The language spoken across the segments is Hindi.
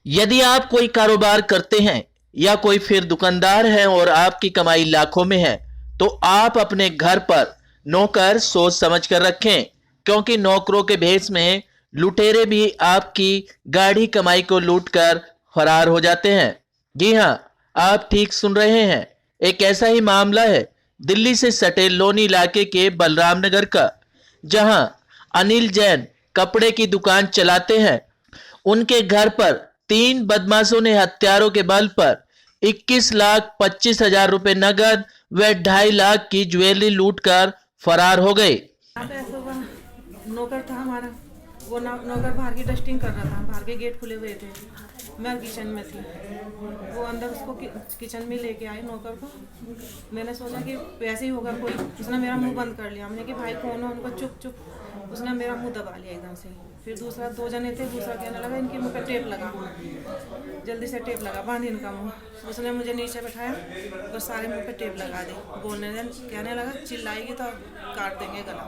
यदि आप कोई कारोबार करते हैं या कोई फिर दुकानदार हैं और आपकी कमाई लाखों में है, तो आप अपने घर पर नौकर सोच समझ कर रखें, क्योंकि नौकरों के भेष में लुटेरे भी आपकी गाढ़ी कमाई को लूटकर फरार हो जाते हैं। जी हां, आप ठीक सुन रहे हैं। एक ऐसा ही मामला है दिल्ली से सटे लोनी इलाके के बलराम नगर का, जहां अनिल जैन कपड़े की दुकान चलाते हैं। उनके घर पर 3 बदमाशों ने हथियारों के बल पर 21,25,000 रुपए नगद व 2.5 लाख की ज्वेलरी लूटकर फरार हो गए। नौकर था हमारा, वो नौकर बाहर की डस्टिंग कर रहा था, बाहर के गेट खुले हुए थे, मैं किचन में थी। वो अंदर उसको किचन में लेके आए नौकर को। मैंने सोचा कि वैसे ही होगा कोई, उसने मेरा मुंह बंद कर लिया। हमने कि भाई कौन है, उनको चुप चुप, उसने मेरा मुंह दबा लिया एकदम से। फिर दूसरा 2 जने थे, दूसरा कहने लगा इनके मुंह पे टेप लगा, जल्दी से टेप लगा, बांध इनका मुंह। उसने मुझे नीचे बैठाया और सारे मुंह पे टेप लगा दी। कहने लगा चिल्लाएगी तो काट देंगे गला।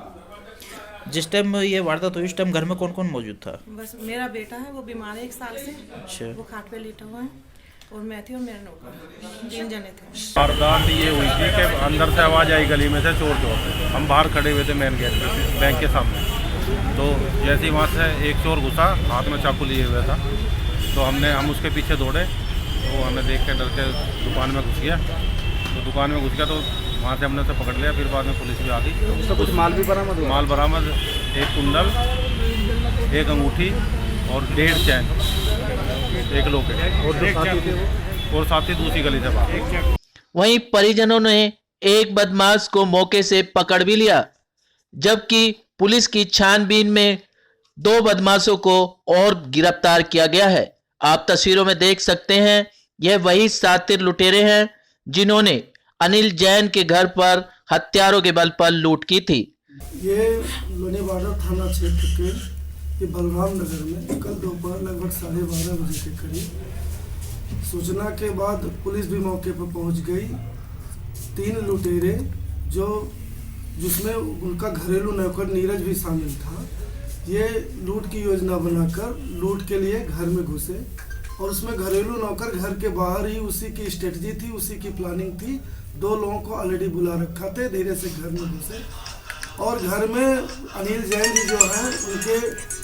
जिस टाइम ये वारदात हुई उस टाइम घर में कौन कौन मौजूद था? बस मेरा बेटा है, वो बीमार है 1 साल से। अच्छा। वो खाट पे लेटा हुआ है और मैं थी और मेरे नौकर, 3 जने थे। वारदात ये हुई थी कि अंदर से आवाज़ आई गली में से चोर चोर। हम बाहर खड़े हुए थे मेन गेट पे बैंक के सामने। तो जैसे ही वहाँ से एक चोर घुसा, हाथ में चाकू लिए हुआ था, तो हम उसके पीछे दौड़े। तो हमें देख के डर के दुकान में घुस गया। तो दुकान में घुस गया तो वहाँ से हमने उसे पकड़ लिया। फिर बाद में पुलिस भी आ गई। तो कुछ माल भी बरामद हुआ? माल बरामद, 1 कुंडल, 1 अंगूठी और 1.5 चैन, 1 लॉकेट और साथी दूसरी गली से बाहर। वहीं परिजनों ने एक बदमाश को मौके से पकड़ भी लिया, जबकि पुलिस की छानबीन में 2 बदमाशों को और गिरफ्तार किया गया है। आप तस्वीरों में देख सकते हैं, यह वही सातिर लुटेरे हैं जिन्होंने अनिल जैन के घर पर हथियारों के बल पर लूट की थी। ये लोनीवाड़ा थाना क्षेत्र के ये बलराम नगर में कल दोपहर लगभग 12:30 बजे के करीब सूचना के बाद पुलिस भी मौके पर पहुंच गई। 3 लुटेरे जिसमें उनका घरेलू नौकर नीरज भी शामिल था, ये लूट की योजना बनाकर लूट के लिए घर में घुसे और उसमें घरेलू नौकर घर के बाहर ही उसी की स्ट्रेटजी थी, उसी की प्लानिंग थी। 2 लोगों को ऑलरेडी बुला रखा थे। धीरे से घर में घुसे और घर में अनिल जैन जी जो है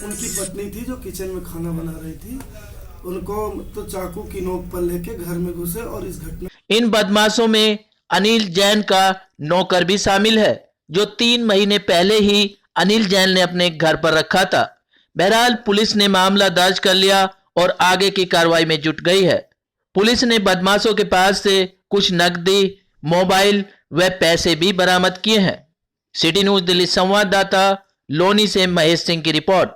उनकी पत्नी थी जो किचन में खाना बना रही थी, उनको तो चाकू की नोक पर लेके घर में घुसे और इस घटना। इन बदमाशों में अनिल जैन का नौकर भी शामिल है, जो 3 महीने पहले ही अनिल जैन ने अपने घर पर रखा था। बहरहाल पुलिस ने मामला दर्ज कर लिया और आगे की कार्रवाई में जुट गई है। पुलिस ने बदमाशों के पास से कुछ नकदी, मोबाइल व पैसे भी बरामद किए हैं। सिटी न्यूज़ दिल्ली संवाददाता लोनी से महेश सिंह की रिपोर्ट।